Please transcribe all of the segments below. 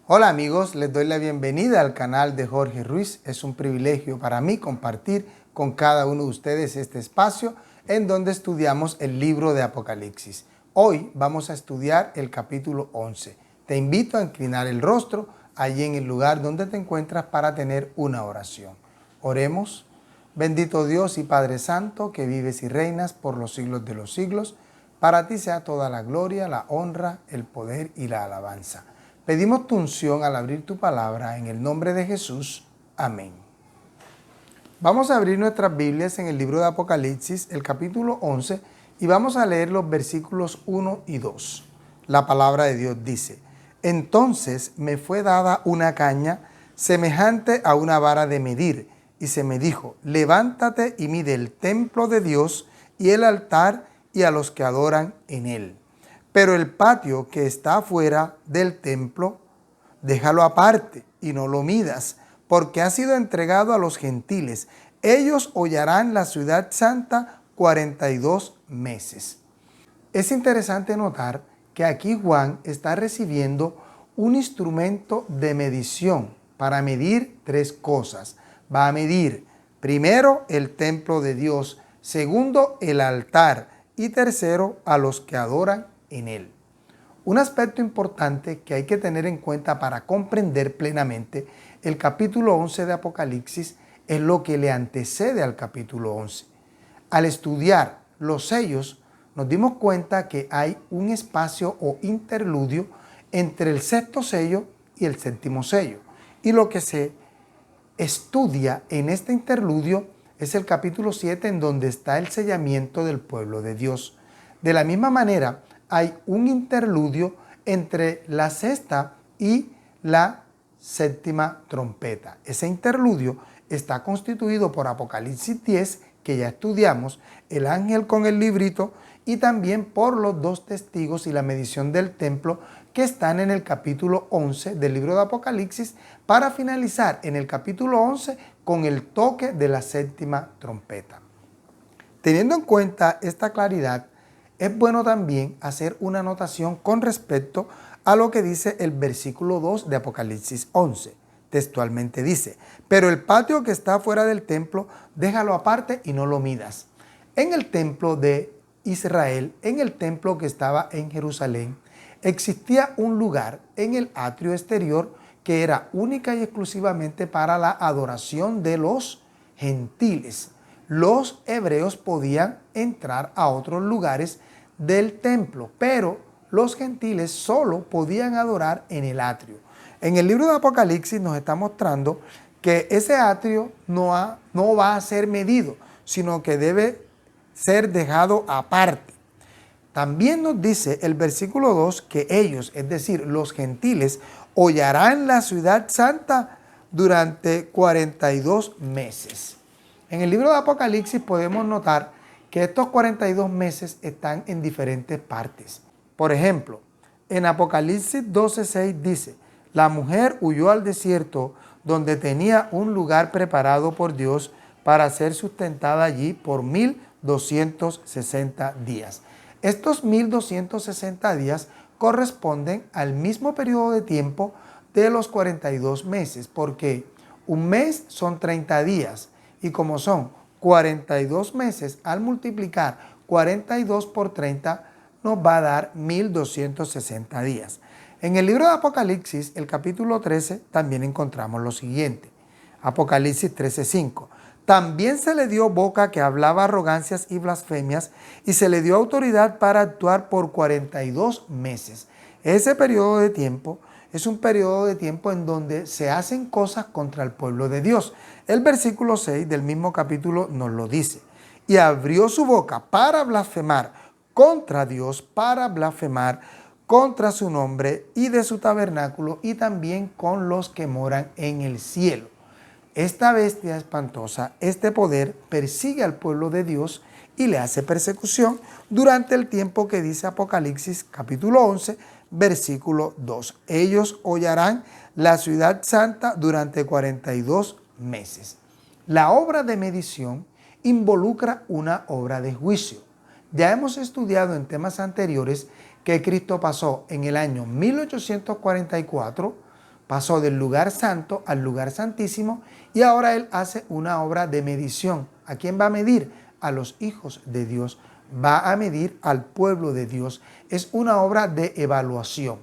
Hola amigos, les doy la bienvenida al canal de Jorge Ruiz. Es un privilegio para mí compartir con cada uno de ustedes este espacio en donde estudiamos el libro de Apocalipsis. Hoy vamos a estudiar el capítulo 11. Te invito a inclinar el rostro allí en el lugar donde te encuentras para tener una oración. Oremos. Bendito Dios y Padre Santo, que vives y reinas por los siglos de los siglos, para ti sea toda la gloria, la honra, el poder y la alabanza. Pedimos tu unción al abrir tu palabra en el nombre de Jesús. Amén. Vamos a abrir nuestras Biblias en el libro de Apocalipsis, el capítulo 11, y vamos a leer los versículos 1 y 2. La palabra de Dios dice: Entonces me fue dada una caña semejante a una vara de medir, y se me dijo: levántate y mide el templo de Dios y el altar y a los que adoran en él. Pero el patio que está afuera del templo, déjalo aparte y no lo midas, porque ha sido entregado a los gentiles. Ellos hollarán la ciudad santa 42 meses. Es interesante notar que aquí Juan está recibiendo un instrumento de medición para medir tres cosas. Va a medir primero el templo de Dios, segundo el altar y tercero a los que adoran en él. Un aspecto importante que hay que tener en cuenta para comprender plenamente el capítulo 11 de Apocalipsis es lo que le antecede al capítulo 11. Al estudiar los sellos, nos dimos cuenta que hay un espacio o interludio entre el sexto sello y el séptimo sello. Y lo que se estudia en este interludio es el capítulo 7, en donde está el sellamiento del pueblo de Dios. De la misma manera, hay un interludio entre la sexta y la séptima trompeta. Ese interludio está constituido por Apocalipsis 10, que ya estudiamos, el ángel con el librito, y también por los dos testigos y la medición del templo, que están en el capítulo 11 del libro de Apocalipsis, para finalizar en el capítulo 11 con el toque de la séptima trompeta. Teniendo en cuenta esta claridad, es bueno también hacer una anotación con respecto a lo que dice el versículo 2 de Apocalipsis 11. Textualmente dice: pero el patio que está fuera del templo, déjalo aparte y no lo midas. En el templo de Israel, en el templo que estaba en Jerusalén, existía un lugar en el atrio exterior que era única y exclusivamente para la adoración de los gentiles. Los hebreos podían entrar a otros lugares del templo, pero los gentiles solo podían adorar en el atrio. En el libro de Apocalipsis nos está mostrando que ese atrio no va a ser medido, sino que debe ser dejado aparte. También nos dice el versículo 2 que ellos, es decir, los gentiles, hollarán la ciudad santa durante 42 meses. En el libro de Apocalipsis podemos notar que estos 42 meses están en diferentes partes. Por ejemplo, en Apocalipsis 12:6 dice: la mujer huyó al desierto, donde tenía un lugar preparado por Dios para ser sustentada allí por 1260 días. Estos 1260 días corresponden al mismo periodo de tiempo de los 42 meses, porque un mes son 30 días, y como son 42 meses, al multiplicar 42 por 30 nos va a dar 1260 días. En el libro de Apocalipsis, el capítulo 13, también encontramos lo siguiente. Apocalipsis 13:5. También se le dio boca que hablaba arrogancias y blasfemias, y se le dio autoridad para actuar por 42 meses. Ese periodo de tiempo es un periodo de tiempo en donde se hacen cosas contra el pueblo de Dios. El versículo 6 del mismo capítulo nos lo dice: y abrió su boca para blasfemar contra Dios, para blasfemar contra su nombre y de su tabernáculo, y también con los que moran en el cielo. Esta bestia espantosa, este poder, persigue al pueblo de Dios y le hace persecución durante el tiempo que dice Apocalipsis capítulo 11, versículo 2. Ellos hollarán la ciudad santa durante 42 meses. La obra de medición involucra una obra de juicio. Ya hemos estudiado en temas anteriores que Cristo pasó en el año 1844 pasó del lugar santo al lugar santísimo y ahora él hace una obra de medición. ¿A quién va a medir? A los hijos de Dios. Va a medir al pueblo de Dios. Es una obra de evaluación.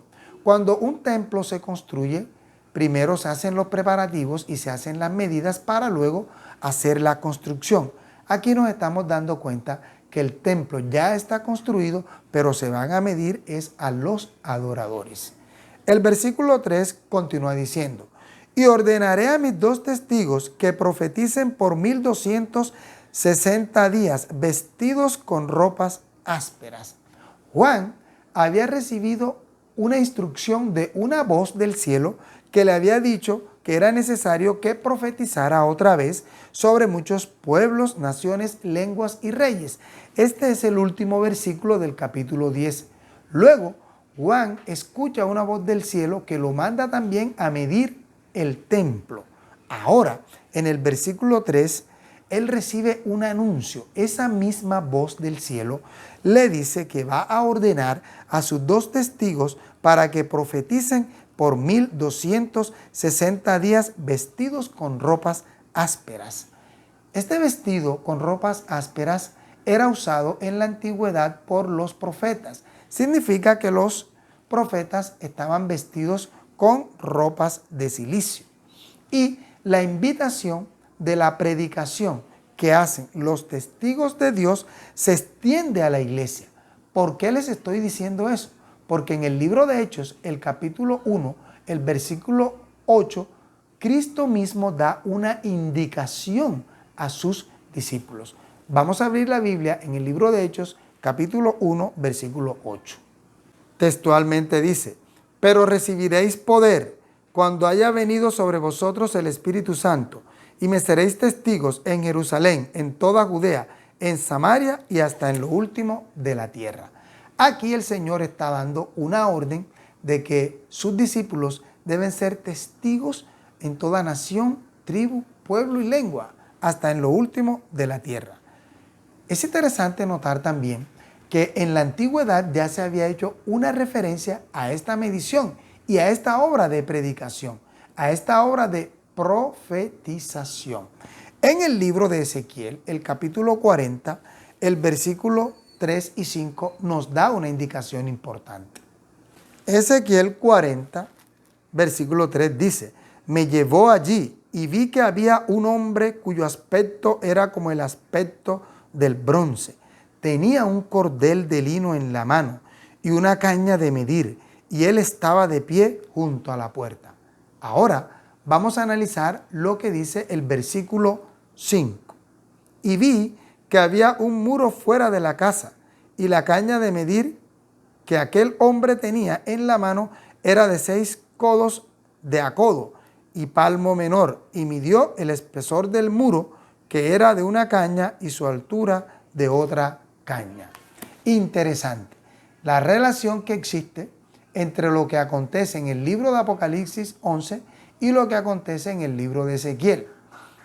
Cuando un templo se construye, primero se hacen los preparativos y se hacen las medidas para luego hacer la construcción. Aquí nos estamos dando cuenta que el templo ya está construido, pero se van a medir es a los adoradores. El versículo 3 continúa diciendo, y ordenaré a mis 2 testigos que profeticen por 1260 días, vestidos con ropas ásperas. Juan había recibido una instrucción de una voz del cielo que le había dicho que era necesario que profetizara otra vez sobre muchos pueblos, naciones, lenguas y reyes. Este es el último versículo del capítulo 10. Luego, Juan escucha una voz del cielo que lo manda también a medir el templo. Ahora, en el versículo 3, él recibe un anuncio. Esa misma voz del cielo le dice que va a ordenar a sus 2 testigos para que profeticen por 1260 días vestidos con ropas ásperas. Este vestido con ropas ásperas era usado en la antigüedad por los profetas. Significa que los profetas estaban vestidos con ropas de silicio. Y la invitación de la predicación que hacen los testigos de Dios se extiende a la iglesia. ¿Por qué les estoy diciendo eso? Porque en el libro de Hechos, el capítulo 1, el versículo 8, Cristo mismo da una indicación a sus discípulos. Vamos a abrir la Biblia en el libro de Hechos, capítulo 1, versículo 8. Textualmente dice, pero recibiréis poder cuando haya venido sobre vosotros el Espíritu Santo, y me seréis testigos en Jerusalén, en toda Judea, en Samaria y hasta en lo último de la tierra. Aquí el Señor está dando una orden de que sus discípulos deben ser testigos en toda nación, tribu, pueblo y lengua, hasta en lo último de la tierra. Es interesante notar también que en la antigüedad ya se había hecho una referencia a esta medición y a esta obra de predicación, a esta obra de profetización. En el libro de Ezequiel, el capítulo 40, el versículo 3 y 5 nos da una indicación importante. Ezequiel 40, versículo 3 dice, me llevó allí y vi que había un hombre cuyo aspecto era como el aspecto del bronce. Tenía un cordel de lino en la mano y una caña de medir, y él estaba de pie junto a la puerta. Ahora vamos a analizar lo que dice el versículo 5. Y vi que había un muro fuera de la casa, y la caña de medir que aquel hombre tenía en la mano era de 6 codos de a codo y palmo menor, y midió el espesor del muro, que era de una caña, y su altura de otra caña. Interesante la relación que existe entre lo que acontece en el libro de Apocalipsis 11 y lo que acontece en el libro de Ezequiel.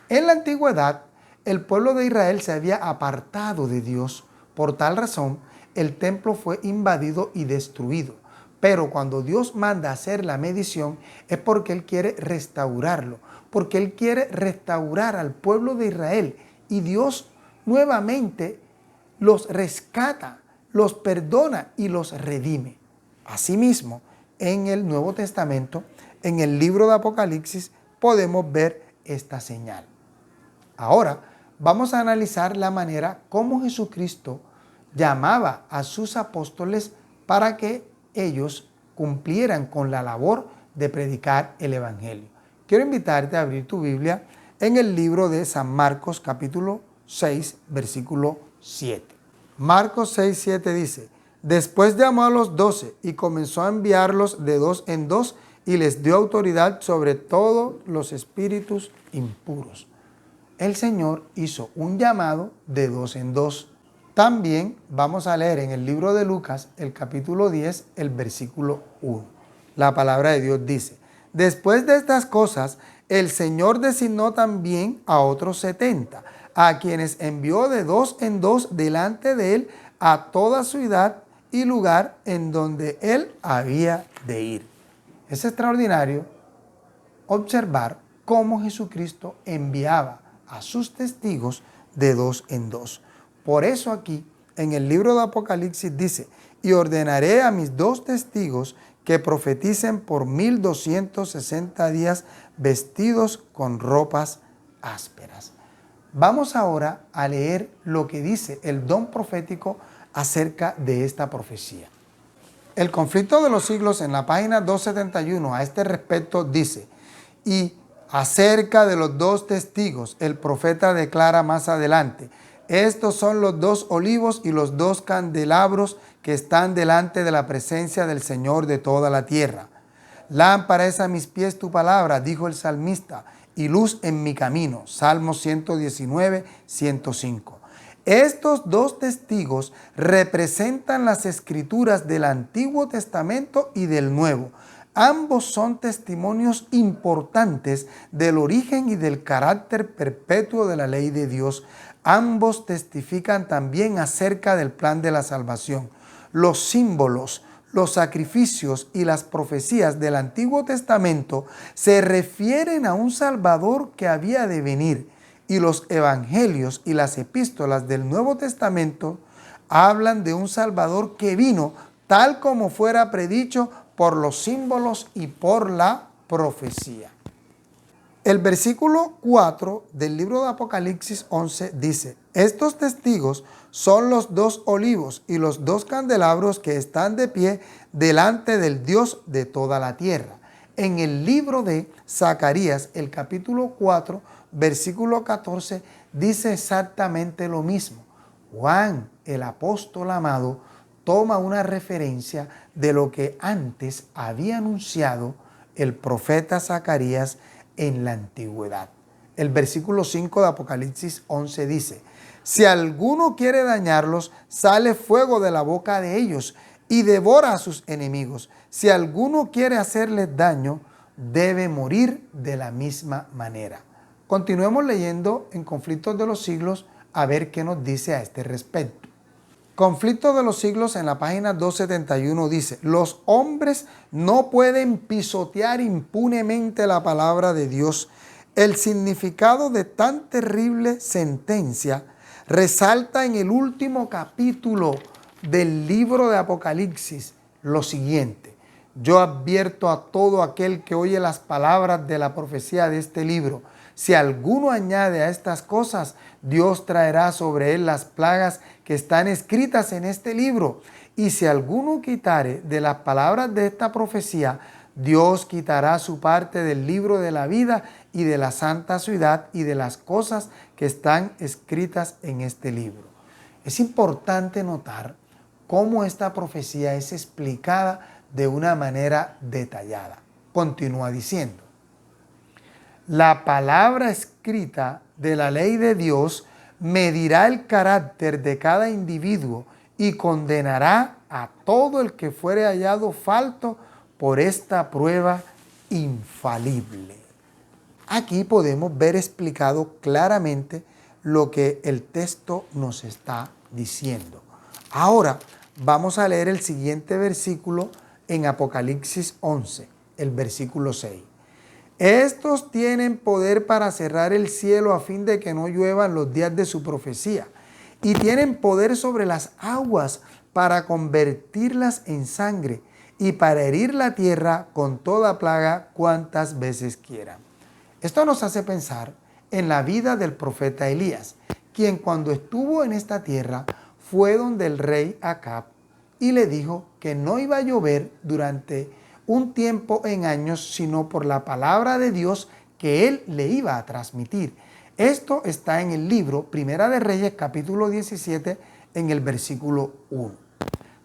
En la antigüedad, el pueblo de Israel se había apartado de Dios. Por tal razón, el templo fue invadido y destruido. Pero cuando Dios manda hacer la medición es porque Él quiere restaurarlo, porque Él quiere restaurar al pueblo de Israel. Y Dios nuevamente los rescata, los perdona y los redime. Asimismo, en el Nuevo Testamento, en el libro de Apocalipsis, podemos ver esta señal. Ahora, vamos a analizar la manera como Jesucristo llamaba a sus apóstoles para que ellos cumplieran con la labor de predicar el Evangelio. Quiero invitarte a abrir tu Biblia en el libro de San Marcos, capítulo 6, versículo 7. Marcos 6, 7 dice, después llamó a los 12 y comenzó a enviarlos de 2 en 2 y les dio autoridad sobre todos los espíritus impuros. El Señor hizo un llamado de 2 en 2. También vamos a leer en el libro de Lucas, el capítulo 10, el versículo 1. La palabra de Dios dice, después de estas cosas, el Señor designó también a otros 70, a quienes envió de 2 en 2 delante de él a toda ciudad y lugar en donde él había de ir. Es extraordinario observar cómo Jesucristo enviaba a sus testigos de dos en dos. Por eso aquí en el libro de Apocalipsis dice: y ordenaré a mis dos testigos que profeticen por 1260 días vestidos con ropas ásperas. Vamos ahora a leer lo que dice el don profético acerca de esta profecía. El conflicto de los siglos en la página 271 a este respecto dice: y acerca de los dos testigos, el profeta declara más adelante: estos son los dos olivos y los dos candelabros que están delante de la presencia del Señor de toda la tierra. Lámpara es a mis pies tu palabra, dijo el salmista, y luz en mi camino. Salmo 119, 105. Estos dos testigos representan las escrituras del Antiguo Testamento y del Nuevo. Ambos son testimonios importantes del origen y del carácter perpetuo de la ley de Dios. Ambos testifican también acerca del plan de la salvación. Los símbolos, los sacrificios y las profecías del Antiguo Testamento se refieren a un Salvador que había de venir, y los evangelios y las epístolas del Nuevo Testamento hablan de un Salvador que vino tal como fuera predicho por los símbolos y por la profecía. El versículo 4 del libro de Apocalipsis 11 dice: estos testigos son los dos olivos y los dos candelabros que están de pie delante del Dios de toda la tierra. En el libro de Zacarías, el capítulo 4, versículo 14, dice exactamente lo mismo. Juan, el apóstol amado, toma una referencia de lo que antes había anunciado el profeta Zacarías en la antigüedad. El versículo 5 de Apocalipsis 11 dice: si alguno quiere dañarlos, sale fuego de la boca de ellos y devora a sus enemigos. Si alguno quiere hacerles daño, debe morir de la misma manera. Continuemos leyendo en Conflictos de los Siglos a ver qué nos dice a este respecto. Conflictos de los Siglos en la página 271 dice: los hombres no pueden pisotear impunemente la palabra de Dios. El significado de tan terrible sentencia resalta en el último capítulo del libro de Apocalipsis lo siguiente: yo advierto a todo aquel que oye las palabras de la profecía de este libro. Si alguno añade a estas cosas, Dios traerá sobre él las plagas que están escritas en este libro. Y si alguno quitare de las palabras de esta profecía, Dios quitará su parte del libro de la vida y de la santa ciudad y de las cosas que están escritas en este libro. Es importante notar cómo esta profecía es explicada de una manera detallada. Continúa diciendo: la palabra escrita de la ley de Dios medirá el carácter de cada individuo y condenará a todo el que fuere hallado falto por esta prueba infalible. Aquí podemos ver explicado claramente lo que el texto nos está diciendo. Ahora vamos a leer el siguiente versículo en Apocalipsis 11, el versículo 6. Estos tienen poder para cerrar el cielo a fin de que no lluevan los días de su profecía, y tienen poder sobre las aguas para convertirlas en sangre y para herir la tierra con toda plaga cuantas veces quieran. Esto nos hace pensar en la vida del profeta Elías, quien cuando estuvo en esta tierra fue donde el rey Acab y le dijo que no iba a llover durante un tiempo en años, sino por la palabra de Dios que él le iba a transmitir. Esto está en el libro Primera de Reyes, capítulo 17, en el versículo 1.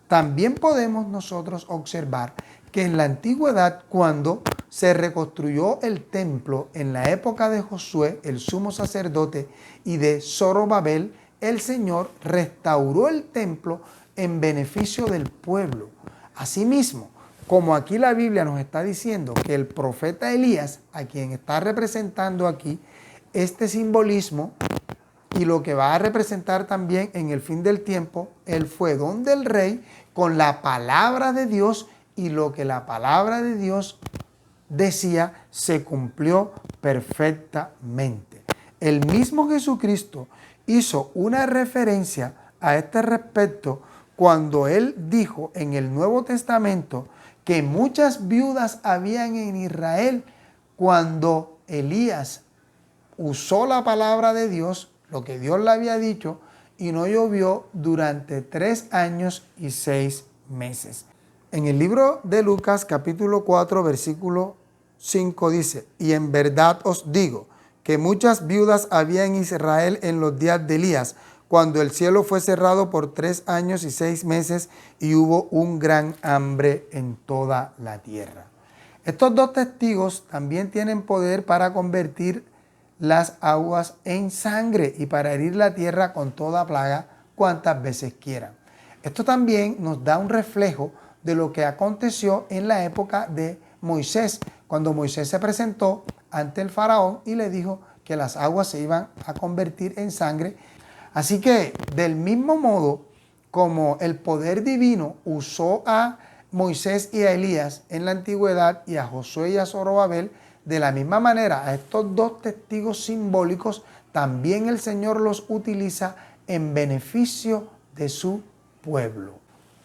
También podemos nosotros observar que en la antigüedad, cuando se reconstruyó el templo en la época de Josué, el sumo sacerdote, y de Zorobabel, el Señor restauró el templo en beneficio del pueblo. Asimismo, como aquí la Biblia nos está diciendo que el profeta Elías, a quien está representando aquí este simbolismo y lo que va a representar también en el fin del tiempo, él fue donde el rey con la palabra de Dios y lo que la palabra de Dios decía se cumplió perfectamente. El mismo Jesucristo hizo una referencia a este respecto cuando él dijo en el Nuevo Testamento que muchas viudas habían en Israel cuando Elías usó la palabra de Dios, lo que Dios le había dicho, y no llovió durante 3 años y 6 meses. En el libro de Lucas capítulo 4 versículo 5 dice, y en verdad os digo que muchas viudas había en Israel en los días de Elías, cuando el cielo fue cerrado por 3 años y 6 meses y hubo un gran hambre en toda la tierra. Estos dos testigos también tienen poder para convertir las aguas en sangre y para herir la tierra con toda plaga cuantas veces quieran. Esto también nos da un reflejo de lo que aconteció en la época de Moisés, cuando Moisés se presentó ante el faraón y le dijo que las aguas se iban a convertir en sangre. Así que del mismo modo como el poder divino usó a Moisés y a Elías en la antigüedad y a Josué y a Zorobabel, de la misma manera a estos dos testigos simbólicos también el Señor los utiliza en beneficio de su pueblo.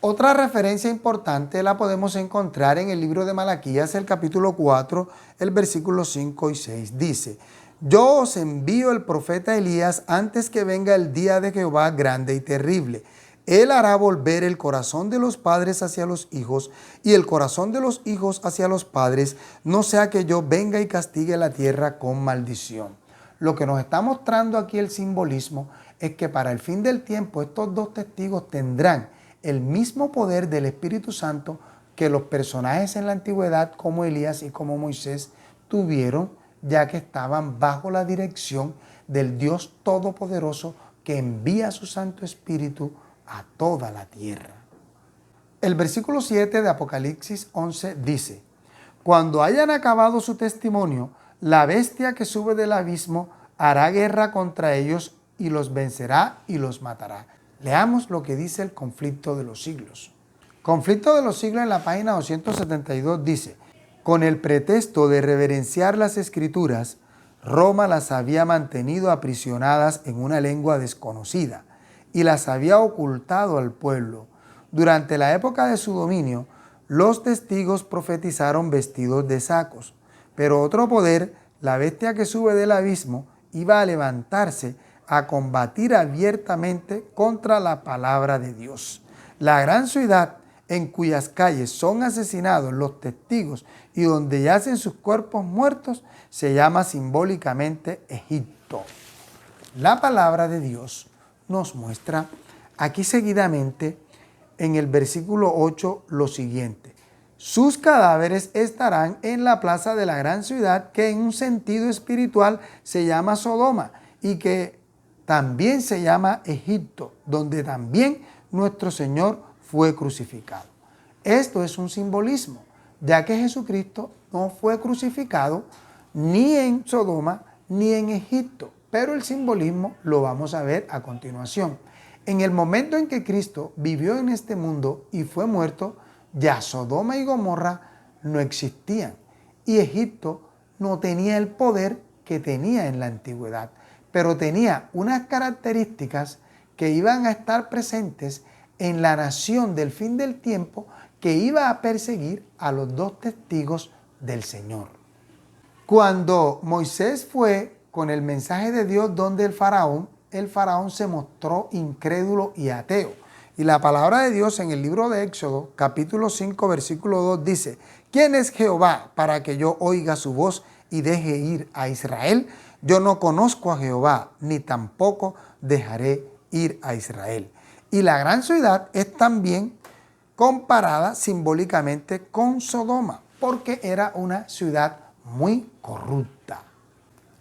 Otra referencia importante la podemos encontrar en el libro de Malaquías, el capítulo 4, el versículo 5 y 6. Dice, yo os envío el profeta Elías antes que venga el día de Jehová grande y terrible. Él hará volver el corazón de los padres hacia los hijos y el corazón de los hijos hacia los padres, no sea que yo venga y castigue la tierra con maldición. Lo que nos está mostrando aquí el simbolismo es que para el fin del tiempo estos dos testigos tendrán el mismo poder del Espíritu Santo que los personajes en la antigüedad como Elías y como Moisés tuvieron, ya que estaban bajo la dirección del Dios Todopoderoso que envía su Santo Espíritu a toda la tierra. El versículo 7 de Apocalipsis 11 dice, cuando hayan acabado su testimonio, la bestia que sube del abismo hará guerra contra ellos y los vencerá y los matará. Leamos lo que dice el conflicto de los siglos. Conflicto de los siglos en la página 272 dice, con el pretexto de reverenciar las escrituras, Roma las había mantenido aprisionadas en una lengua desconocida y las había ocultado al pueblo. Durante la época de su dominio, los testigos profetizaron vestidos de sacos, pero otro poder, la bestia que sube del abismo, iba a levantarse a combatir abiertamente contra la palabra de Dios. La gran ciudad en cuyas calles son asesinados los testigos y donde yacen sus cuerpos muertos se llama simbólicamente Egipto. La palabra de Dios nos muestra aquí seguidamente en el versículo 8 lo siguiente. Sus cadáveres estarán en la plaza de la gran ciudad que en un sentido espiritual se llama Sodoma y que también se llama Egipto, donde también nuestro Señor fue crucificado. Esto es un simbolismo, ya que Jesucristo no fue crucificado ni en Sodoma ni en Egipto, pero el simbolismo lo vamos a ver a continuación. En el momento en que Cristo vivió en este mundo y fue muerto, ya Sodoma y Gomorra no existían y Egipto no tenía el poder que tenía en la antigüedad, pero tenía unas características que iban a estar presentes en la nación del fin del tiempo que iba a perseguir a los dos testigos del Señor. Cuando Moisés fue con el mensaje de Dios donde el faraón se mostró incrédulo y ateo. Y la palabra de Dios en el libro de Éxodo, capítulo 5, versículo 2 dice, ¿quién es Jehová para que yo oiga su voz y deje ir a Israel? Yo no conozco a Jehová, ni tampoco dejaré ir a Israel. Y la gran ciudad es también comparada simbólicamente con Sodoma, porque era una ciudad muy corrupta.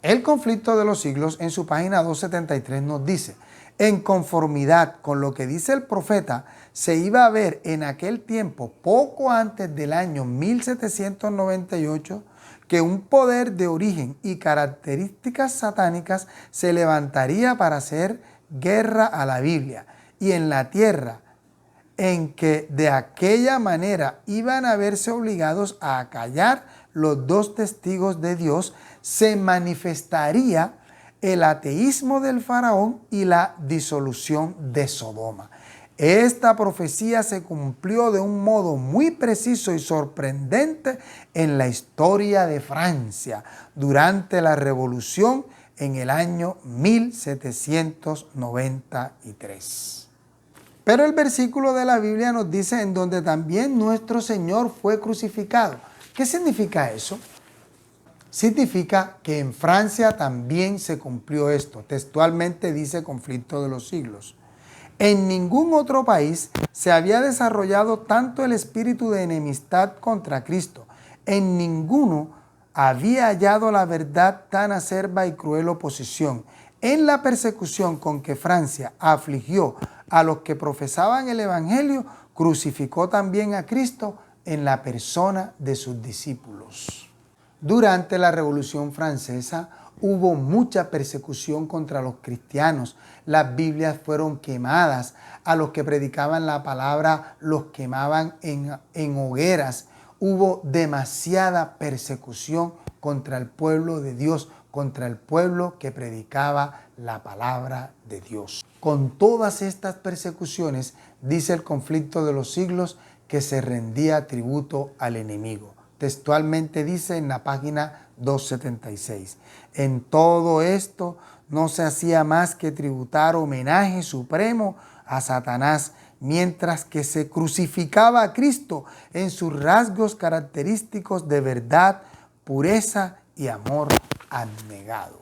El conflicto de los siglos en su página 273 nos dice, en conformidad con lo que dice el profeta, se iba a ver en aquel tiempo, poco antes del año 1798, que un poder de origen y características satánicas se levantaría para hacer guerra a la Biblia y en la tierra en que de aquella manera iban a verse obligados a acallar los dos testigos de Dios, se manifestaría el ateísmo del faraón y la disolución de Sodoma. Esta profecía se cumplió de un modo muy preciso y sorprendente en la historia de Francia durante la Revolución en el año 1793. Pero el versículo de la Biblia nos dice en donde también nuestro Señor fue crucificado. ¿Qué significa eso? Significa que en Francia también se cumplió esto. Textualmente dice conflicto de los siglos. En ningún otro país se había desarrollado tanto el espíritu de enemistad contra Cristo. En ninguno había hallado la verdad tan acerba y cruel oposición. En la persecución con que Francia afligió a los que profesaban el Evangelio, crucificó también a Cristo en la persona de sus discípulos. Durante la Revolución Francesa hubo mucha persecución contra los cristianos. Las Biblias fueron quemadas. A los que predicaban la palabra los quemaban en hogueras. Hubo demasiada persecución contra el pueblo de Dios, contra el pueblo que predicaba la palabra de Dios. Con todas estas persecuciones, dice el conflicto de los siglos, que se rendía tributo al enemigo. Textualmente dice en la página 276. En todo esto no se hacía más que tributar homenaje supremo a Satanás, mientras que se crucificaba a Cristo en sus rasgos característicos de verdad, pureza y amor abnegado.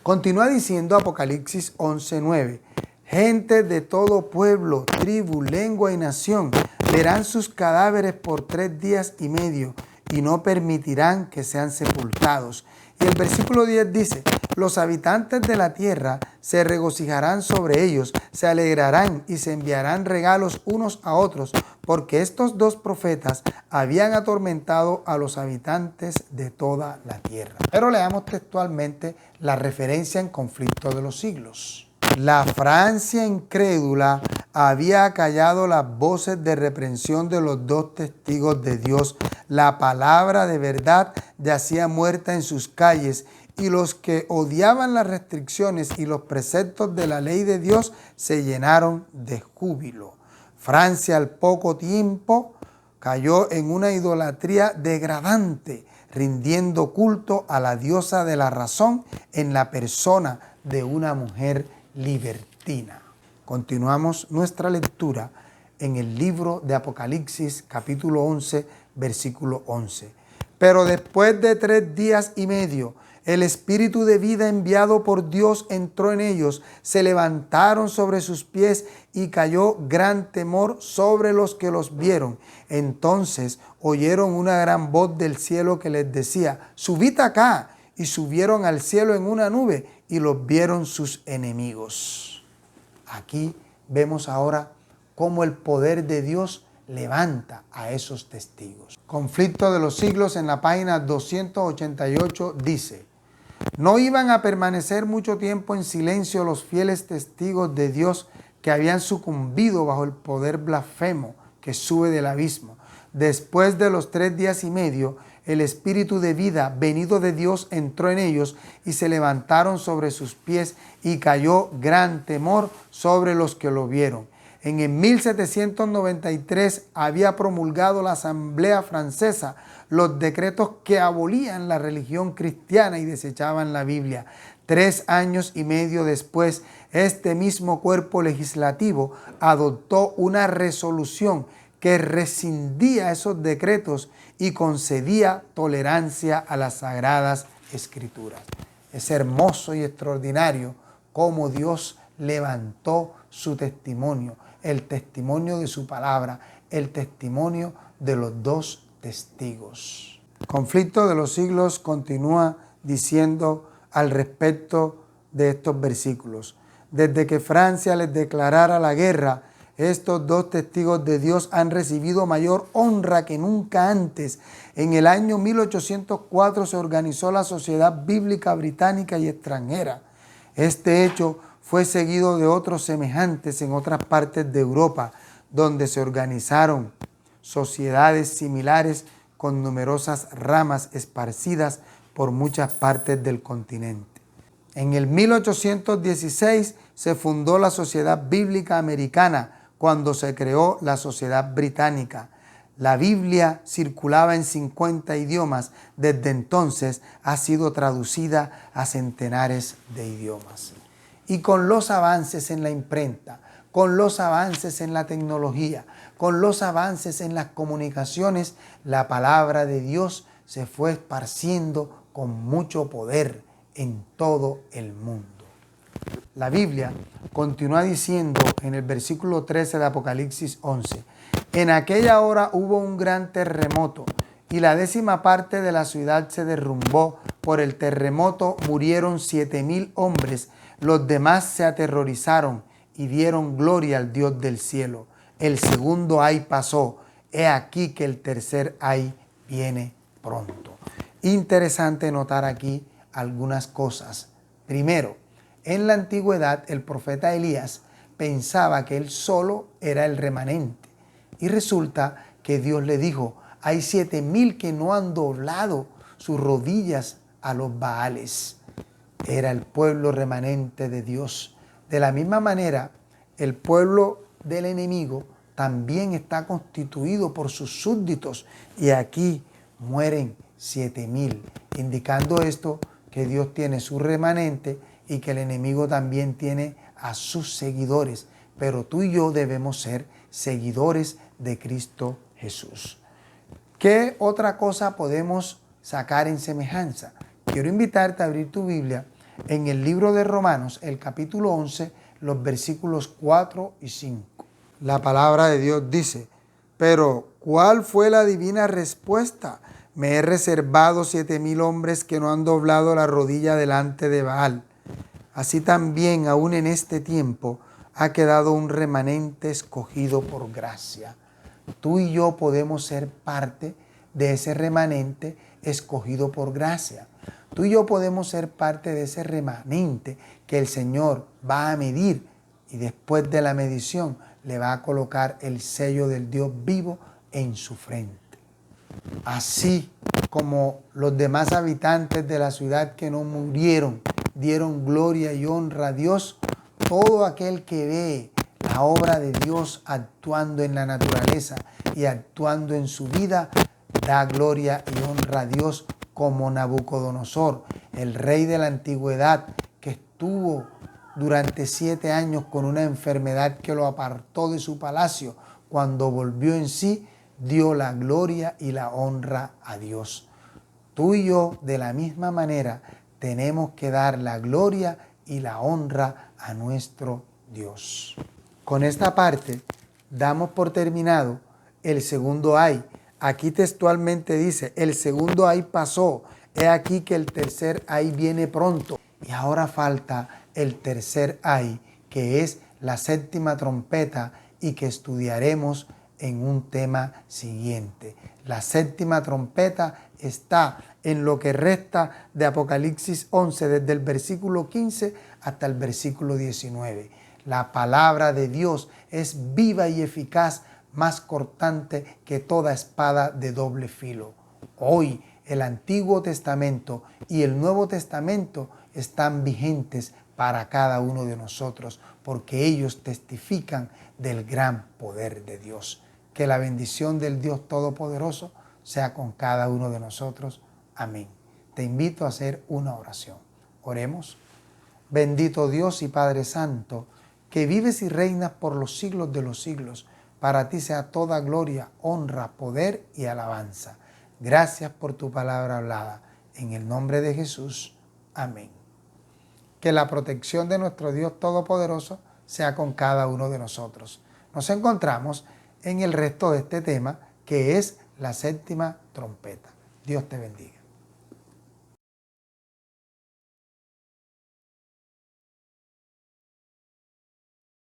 Continúa diciendo Apocalipsis 11:9. Gente de todo pueblo, tribu, lengua y nación verán sus cadáveres por 3 días y medio y no permitirán que sean sepultados. Y el versículo 10 dice, los habitantes de la tierra se regocijarán sobre ellos, se alegrarán y se enviarán regalos unos a otros, porque estos dos profetas habían atormentado a los habitantes de toda la tierra. Pero leamos textualmente la referencia en conflicto de los siglos. La Francia incrédula había acallado las voces de reprensión de los dos testigos de Dios. La palabra de verdad yacía muerta en sus calles y los que odiaban las restricciones y los preceptos de la ley de Dios se llenaron de júbilo. Francia al poco tiempo cayó en una idolatría degradante, rindiendo culto a la diosa de la razón en la persona de una mujer libertina. Continuamos nuestra lectura en el libro de Apocalipsis, capítulo 11, versículo 11. Pero después de 3 días y medio, el espíritu de vida enviado por Dios entró en ellos, se levantaron sobre sus pies y cayó gran temor sobre los que los vieron. Entonces oyeron una gran voz del cielo que les decía, subid acá, y subieron al cielo en una nube y los vieron sus enemigos. Aquí vemos ahora cómo el poder de Dios levanta a esos testigos. Conflicto de los siglos en la página 288 dice, no iban a permanecer mucho tiempo en silencio los fieles testigos de Dios que habían sucumbido bajo el poder blasfemo que sube del abismo. Después de los 3 días y medio, el espíritu de vida venido de Dios entró en ellos y se levantaron sobre sus pies y cayó gran temor sobre los que lo vieron. En el 1793 había promulgado la Asamblea Francesa los decretos que abolían la religión cristiana y desechaban la Biblia. 3 años y medio después, este mismo cuerpo legislativo adoptó una resolución que rescindía esos decretos y concedía tolerancia a las Sagradas Escrituras. Es hermoso y extraordinario cómo Dios levantó su testimonio, el testimonio de su palabra, el testimonio de los dos testigos. Conflicto de los siglos continúa diciendo al respecto de estos versículos. Desde que Francia les declarara la guerra, estos dos testigos de Dios han recibido mayor honra que nunca antes. En el año 1804 se organizó la Sociedad Bíblica Británica y Extranjera. Este hecho fue seguido de otros semejantes en otras partes de Europa. donde se organizaron sociedades similares con numerosas ramas esparcidas por muchas partes del continente. En el 1816 se fundó la Sociedad Bíblica Americana cuando se creó la Sociedad Británica. La Biblia circulaba en 50 idiomas. Desde entonces ha sido traducida a centenares de idiomas. Y con los avances en la imprenta, con los avances en la tecnología, con los avances en las comunicaciones, la palabra de Dios se fue esparciendo con mucho poder en todo el mundo. La Biblia continúa diciendo en el versículo 13 de Apocalipsis 11, en aquella hora hubo un gran terremoto y la 10ª parte de la ciudad se derrumbó. Por el terremoto murieron 7,000 hombres. Los demás se aterrorizaron y dieron gloria al Dios del cielo. El segundo ay pasó. He aquí que el tercer ay viene pronto. Interesante notar aquí algunas cosas. Primero, en la antigüedad el profeta Elías pensaba que él solo era el remanente. Y resulta que Dios le dijo, hay 7,000 que no han doblado sus rodillas a los Baales. Era el pueblo remanente de Dios. De la misma manera, el pueblo del enemigo también está constituido por sus súbditos. Y aquí mueren 7,000, indicando esto que Dios tiene su remanente y que el enemigo también tiene a sus seguidores. Pero tú y yo debemos ser seguidores de Cristo Jesús. ¿Qué otra cosa podemos sacar en semejanza? Quiero invitarte a abrir tu Biblia en el libro de Romanos, el capítulo 11, los versículos 4 y 5. La palabra de Dios dice, pero ¿cuál fue la divina respuesta? Me he reservado 7,000 hombres que no han doblado la rodilla delante de Baal. Así también, aún en este tiempo, ha quedado un remanente escogido por gracia. Tú y yo podemos ser parte de ese remanente escogido por gracia. Tú y yo podemos ser parte de ese remanente que el Señor va a medir y después de la medición le va a colocar el sello del Dios vivo en su frente. Así como los demás habitantes de la ciudad que no murieron dieron gloria y honra a Dios, todo aquel que ve la obra de Dios actuando en la naturaleza y actuando en su vida, da gloria y honra a Dios, como Nabucodonosor, el rey de la antigüedad, que estuvo durante 7 años con una enfermedad que lo apartó de su palacio. Cuando volvió en sí, dio la gloria y la honra a Dios. Tú y yo, de la misma manera, tenemos que dar la gloria y la honra a nuestro Dios. Con esta parte damos por terminado el segundo ay. Aquí textualmente dice, el segundo ay pasó, he aquí que el tercer ay viene pronto. Y ahora falta el tercer ay, que es la 7ª trompeta y que estudiaremos en un tema siguiente. La 7ª trompeta está en lo que resta de Apocalipsis 11, desde el versículo 15 hasta el versículo 19. La palabra de Dios es viva y eficaz, más cortante que toda espada de doble filo. Hoy el Antiguo Testamento y el Nuevo Testamento están vigentes para cada uno de nosotros, porque ellos testifican del gran poder de Dios. Que la bendición del Dios Todopoderoso sea con cada uno de nosotros. Amén. Te invito a hacer una oración. Oremos. Bendito Dios y Padre Santo, que vives y reinas por los siglos de los siglos. Para ti sea toda gloria, honra, poder y alabanza. Gracias por tu palabra hablada. En el nombre de Jesús. Amén. Que la protección de nuestro Dios Todopoderoso sea con cada uno de nosotros. Nos encontramos en el resto de este tema, que es la 7ª trompeta. Dios te bendiga.